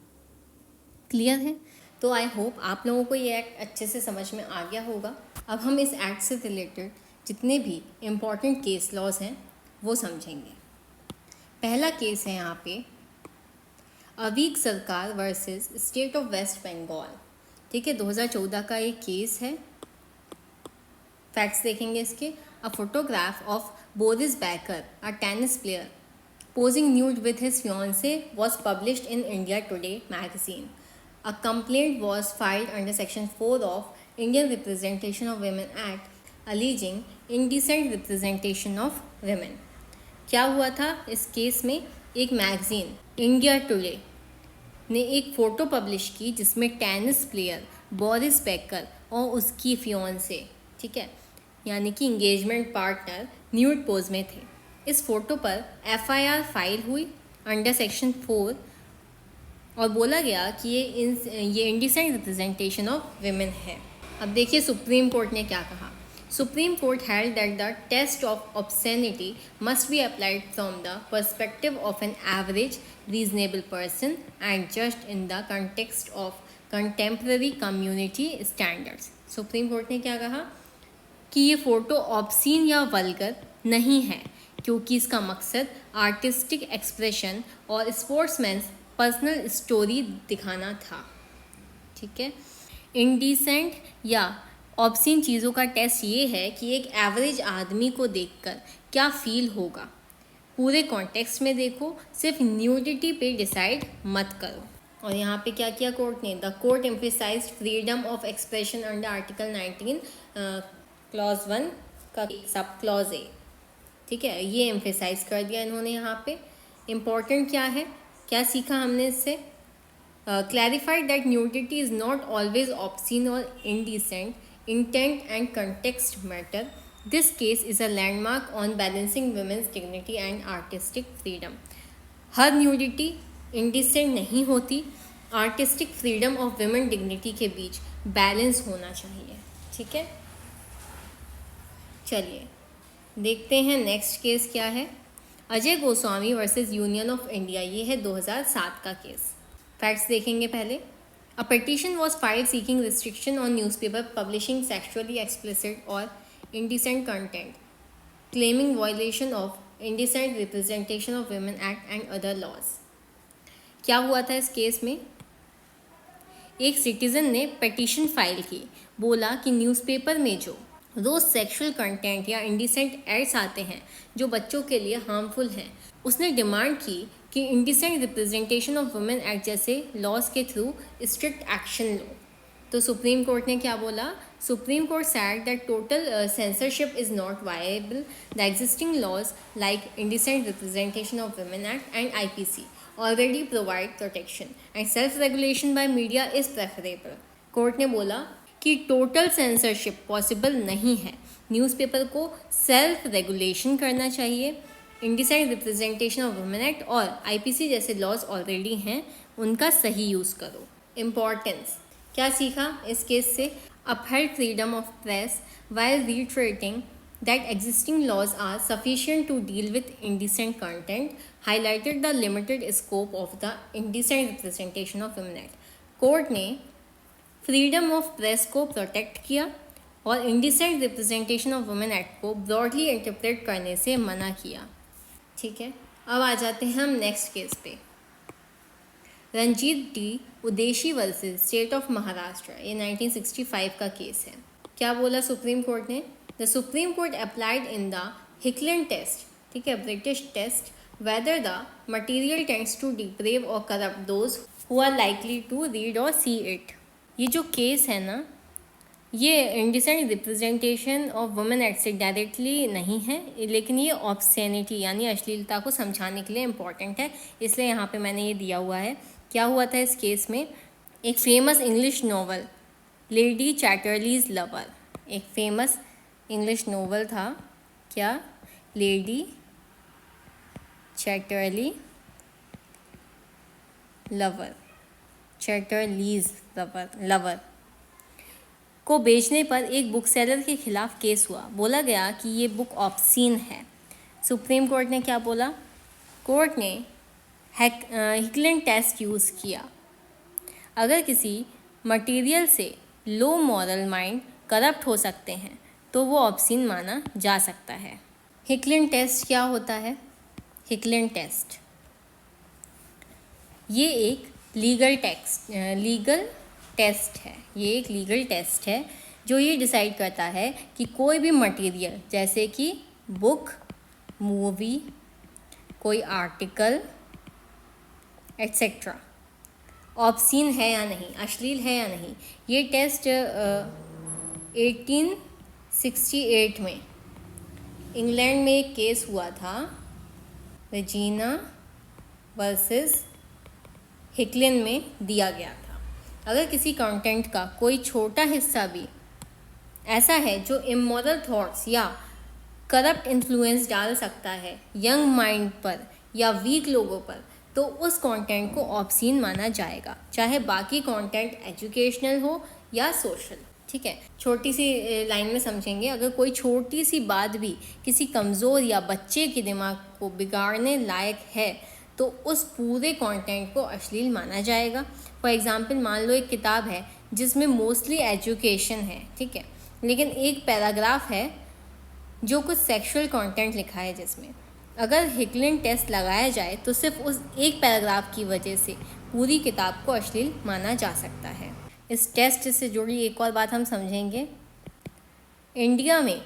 क्लियर है? तो आई होप आप लोगों को ये एक्ट अच्छे से समझ में आ गया होगा। अब हम इस एक्ट से रिलेटेड जितने भी इम्पॉर्टेंट केस लॉज हैं वो समझेंगे। पहला केस है यहाँ पे Aveek Sarkar versus state of West Bengal. ठीक है, 2014 का एक केस है। फैक्ट्स देखेंगे इसके। a photograph of Boris Becker, a tennis player, posing nude with his fiancée was published in India Today magazine. A complaint was filed under Section 4 of Indian Representation of Women Act, alleging indecent representation of women. क्या हुआ था इस case में? एक magazine India today ने एक photo publish की जिसमें टेनिस प्लेयर बोरिस बेकर और उसकी फियोंसे, ठीक है, यानी कि इंगेजमेंट पार्टनर न्यूड पोज में थे। इस फोटो पर एफआईआर फाइल हुई अंडर सेक्शन 4 और बोला गया कि ये इंडिसेंट रिप्रेजेंटेशन ऑफ विमेन है। अब देखिए सुप्रीम कोर्ट ने क्या कहा। Supreme court held that the test of obscenity must be applied from the perspective of an average reasonable person and judged in the context of contemporary community standards. Supreme court ने क्या कहा कि ये photo obscene या vulgar नहीं है क्योंकि इसका मकसद आर्टिस्टिक एक्सप्रेशन और स्पोर्ट्समैन्स पर्सनल स्टोरी दिखाना था, ठीक है। इंडिसेंट या ऑब्सीन चीज़ों का टेस्ट ये है कि एक एवरेज आदमी को देखकर क्या फील होगा। पूरे कॉन्टेक्स्ट में देखो, सिर्फ न्यूडिटी पे डिसाइड मत करो। और यहाँ पे क्या किया कोर्ट ने? The court emphasised freedom of expression under article 19 clause 1 का सब क्लॉज ए, ठीक है, ये एम्फेसाइज कर दिया इन्होंने यहाँ पे। इम्पॉर्टेंट क्या है, क्या सीखा हमने इससे? Clarified that nudity is not always obscene और indecent, intent and context matter. This case is a landmark on balancing women's dignity and artistic freedom. Her nudity indecent नहीं होती, आर्टिस्टिक फ्रीडम और women dignity के बीच balance होना चाहिए, ठीक है। चलिए देखते हैं नेक्स्ट केस क्या है। Ajay Goswami versus union of India, ये है 2007 का केस। फैक्ट्स देखेंगे पहले। A petition was filed seeking restriction on newspaper publishing sexually explicit or indecent content, claiming violation of Indecent Representation of Women Act and other laws. क्या हुआ था इस case में? एक सिटीजन ने पिटीशन फाइल की, बोला कि न्यूज़पेपर में जो रोज़ सेक्सुअल कंटेंट या इंडिसेंट एड्स आते हैं जो बच्चों के लिए हार्मफुल हैं, उसने डिमांड की कि indecent representation of women act जैसे लॉज के थ्रू स्ट्रिक्ट एक्शन लो। तो सुप्रीम कोर्ट ने क्या बोला? Supreme Court said that total censorship is not viable, the existing laws like indecent representation of women act and IPC already provide protection and self regulation by media is preferable. Court ने बोला कि total censorship possible नहीं है, newspaper को self regulation करना चाहिए। Indecent representation of women act और IPC जैसे लॉज ऑलरेडी हैं, उनका सही यूज़ करो। इम्पॉर्टेंस क्या सीखा इस केस से? Upheld freedom of press while reiterating that existing laws are sufficient to deal with indecent content, highlighted the limited scope of the indecent representation of women act. Court ने freedom of press को protect किया और indecent representation of women act को broadly interpret करने से मना किया, ठीक है। अब आ जाते हैं हम नेक्स्ट केस पे। Ranjit D Udeshi versus state of Maharashtra, ये 1965 का केस है। क्या बोला सुप्रीम कोर्ट ने? The supreme court applied in the Hicklin test, ठीक है, British test, whether the material tends to deprave or corrupt those who are likely to read or see it. ये जो केस है ना, ये indecent representation of women act से directly नहीं है, लेकिन ये ऑब्सैनिटी यानी अश्लीलता को समझाने के लिए इम्पॉर्टेंट है, इसलिए यहाँ पे मैंने ये दिया हुआ है। क्या हुआ था इस केस में? एक famous English novel lady Chatterley's lover, एक फेमस इंग्लिश नॉवल था, क्या? Lady Chatterley lover, Chatterley's lover को बेचने पर एक बुक सेलर के खिलाफ केस हुआ। बोला गया कि ये बुक ऑब्सीन है। सुप्रीम कोर्ट ने क्या बोला? कोर्ट ने हिकलैंड टेस्ट यूज़ किया। अगर किसी मटेरियल से लो मॉरल माइंड करप्ट हो सकते हैं तो वो ऑब्सीन माना जा सकता है। हिकलैंड टेस्ट क्या होता है? हिकलैंड टेस्ट ये एक लीगल टेस्ट है। ये एक लीगल टेस्ट है जो ये डिसाइड करता है कि कोई भी मटेरियल जैसे कि बुक, मूवी, कोई आर्टिकल एट्सेट्रा ऑब्सीन है या नहीं, अश्लील है या नहीं। ये टेस्ट 1868 में इंग्लैंड में एक केस हुआ था, रेजिना वर्सेस हिकलिन में दिया गया था। अगर किसी कंटेंट का कोई छोटा हिस्सा भी ऐसा है जो इमोरल थॉट्स या करप्ट इन्फ्लुएंस डाल सकता है यंग माइंड पर या वीक लोगों पर, तो उस कंटेंट को ऑब्सीन माना जाएगा, चाहे बाकी कंटेंट एजुकेशनल हो या सोशल। ठीक है, छोटी सी लाइन में समझेंगे, अगर कोई छोटी सी बात भी किसी कमज़ोर या बच्चे के दिमाग को बिगाड़ने लायक है तो उस पूरे कंटेंट को अश्लील माना जाएगा। फॉर एग्जांपल, मान लो एक किताब है जिसमें मोस्टली एजुकेशन है, ठीक है, लेकिन एक पैराग्राफ है जो कुछ सेक्सुअल कंटेंट लिखा है, जिसमें अगर हिकलिन टेस्ट लगाया जाए तो सिर्फ उस एक पैराग्राफ की वजह से पूरी किताब को अश्लील माना जा सकता है। इस टेस्ट से जुड़ी एक और बात हम समझेंगे। इंडिया में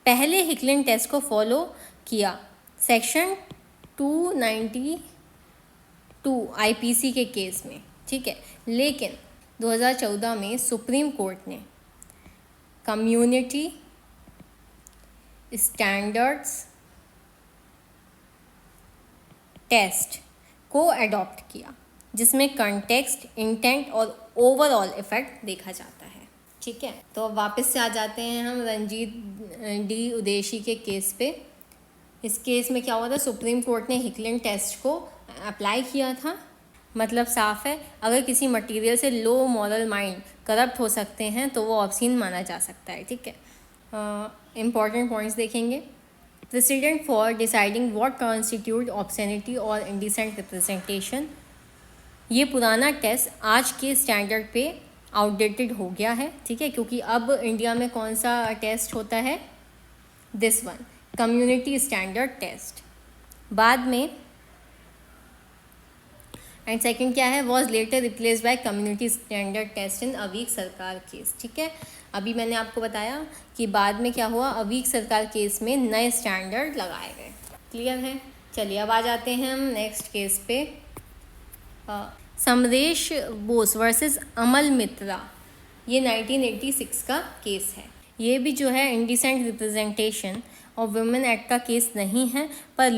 पहले हिकलिन टेस्ट को फॉलो किया सेक्शन 292 आईपीसी के केस में, ठीक है, लेकिन 2014 में सुप्रीम कोर्ट ने कम्युनिटी स्टैंडर्ड्स टेस्ट को अडॉप्ट किया, जिसमें कंटेक्स्ट, इंटेंट और ओवरऑल इफेक्ट देखा जाता है। ठीक है, तो अब वापस से आ जाते हैं हम रंजीत डी उदेशी के केस पे। इस केस में क्या हुआ था, सुप्रीम कोर्ट ने हिकलिन टेस्ट को अप्लाई किया था। मतलब साफ है, अगर किसी मटेरियल से लो मॉरल माइंड करप्ट हो सकते हैं तो वो ऑब्सीन माना जा सकता है। ठीक है, इम्पॉर्टेंट पॉइंट्स देखेंगे। Precedent for deciding what constitute obscenity or indecent representation, ये पुराना टेस्ट आज के स्टैंडर्ड पे आउटडेटेड हो गया है। ठीक है, क्योंकि अब इंडिया में कौन सा टेस्ट होता है, this one, community standard test. बाद में एंड सेकंड क्या है, was later replaced by community standard test in Aveek Sarkar case. ठीक है, अभी मैंने आपको बताया कि बाद में क्या हुआ, अवीक सरकार केस में नए स्टैंडर्ड लगाए गए। क्लियर है, चलिए अब आ जाते हैं हम नेक्स्ट केस पे। समरेश बोस वर्सेस अमल मित्रा, ये 1986 का केस है। ये भी जो है इंडिसेंट रिप्रेजेंटेशन और वुमेन एक्ट का केस नहीं है, पर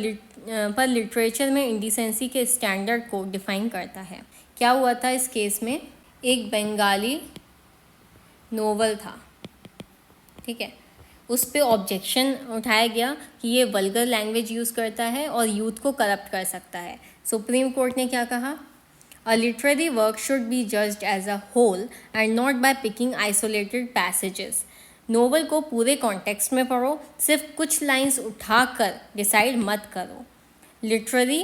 लिटरेचर में इंडिसेंसी के स्टैंडर्ड को डिफाइन करता है। क्या हुआ था इस केस में, एक बंगाली नोवेल था, ठीक है, उस पे ऑब्जेक्शन उठाया गया कि ये वल्गर लैंग्वेज यूज़ करता है और यूथ को करप्ट कर सकता है। सुप्रीम कोर्ट ने क्या कहा, a literary work should be judged as a whole and not by picking isolated passages. Novel को पूरे कॉन्टेक्स्ट में पढ़ो, सिर्फ कुछ लाइंस उठाकर डिसाइड मत करो। लिटरेरी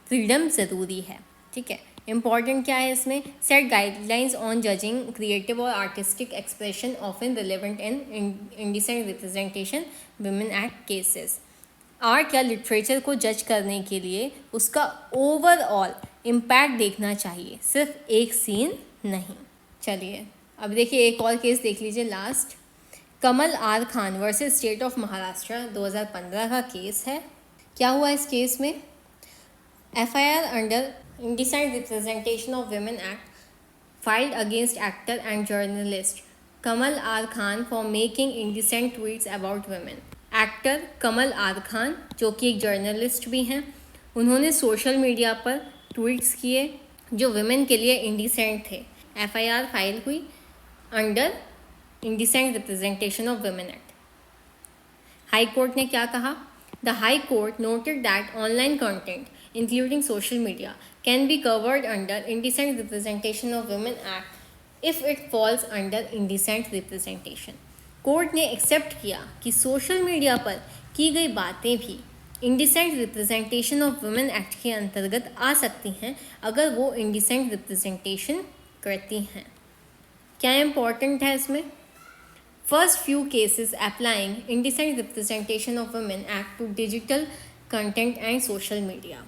फ्रीडम ज़रूरी है। ठीक है, इम्पॉर्टेंट क्या है इसमें, set guidelines on judging creative और artistic expression often relevant in indecent representation women act cases. Art या लिटरेचर को जज करने के लिए उसका ओवरऑल इम्पैक्ट देखना चाहिए, सिर्फ एक सीन नहीं। चलिए अब देखिए एक और केस देख लीजिए last, Kamal R Khan versus state of Maharashtra 2015 का केस है। क्या हुआ इस केस में, FIR under indecent representation of women act filed against actor and journalist Kamal R. Khan for making indecent tweets about women. Actor Kamal R Khan जो कि एक जर्नलिस्ट भी हैं, उन्होंने सोशल मीडिया पर ट्वीट्स किए जो वुमेन के लिए इंडिसेंट थे। एफआईआर फाइल हुई under indecent representation of women act. High court ने क्या कहा, the high court noted that online content including social media can be covered under indecent representation of women act if it falls under indecent representation. Court ने accept किया कि social media पर की गई बातें भी indecent representation of women act के अंतर्गत आ सकती हैं अगर वो इंडिसेंट रिप्रेजेंटेशन करती हैं। क्या इम्पॉर्टेंट है इसमें, first few cases applying indecent representation of women act to digital content and social media.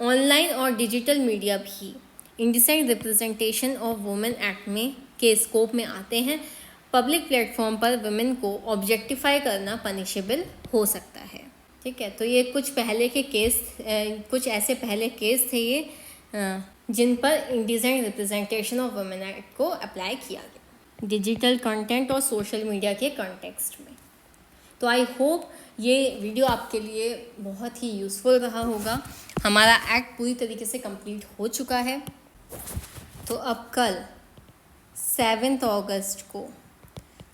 Online और डिजिटल मीडिया भी indecent representation of women act में के स्कोप में आते हैं पब्लिक प्लेटफॉर्म पर वुमेन को ऑब्जेक्टिफाई करना पनिशेबल हो सकता है। ठीक है, तो ये कुछ ऐसे पहले केस थे ये जिन पर indecent representation of women act को अप्लाई किया गया डिजिटल कंटेंट और सोशल मीडिया के कॉन्टेक्स्ट में। तो आई होप ये वीडियो आपके लिए बहुत ही यूज़फुल रहा होगा। हमारा एक्ट पूरी तरीके से कंप्लीट हो चुका है। तो अब कल 7 अगस्त को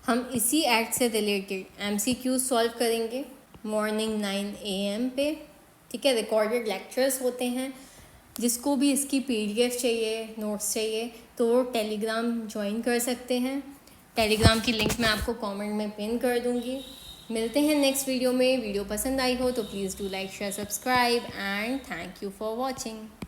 हम इसी एक्ट से रिलेटेड MCQ सॉल्व करेंगे मॉर्निंग 9 AM पे। ठीक है, रिकॉर्डेड लेक्चर्स होते हैं। जिसको भी इसकी PDF चाहिए, नोट्स चाहिए, तो वो टेलीग्राम ज्वाइन कर सकते हैं। टेलीग्राम की लिंक मैं आपको कमेंट में पिन कर दूँगी। मिलते हैं नेक्स्ट वीडियो में। वीडियो पसंद आई हो तो please do like, share, subscribe and thank you for watching.